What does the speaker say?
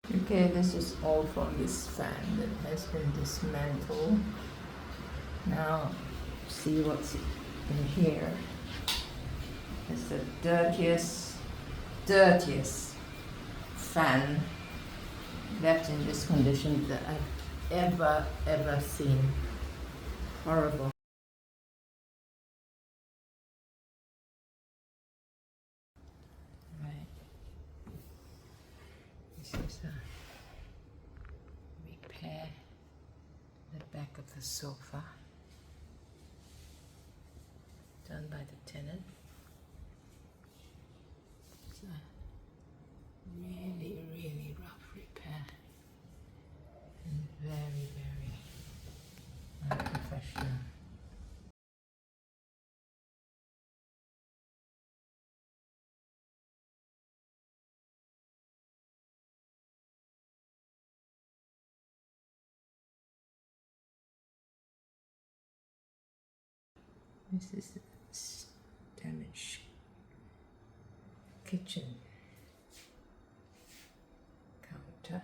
Okay, this is all from this fan that has been dismantled. Now, see what's in here. It's the dirtiest fan left in this condition that I've ever seen. Horrible. Right. This is a repair the back of the sofa done by the tenant. It's a really rough repair and very unprofessional. This is the damaged kitchen counter.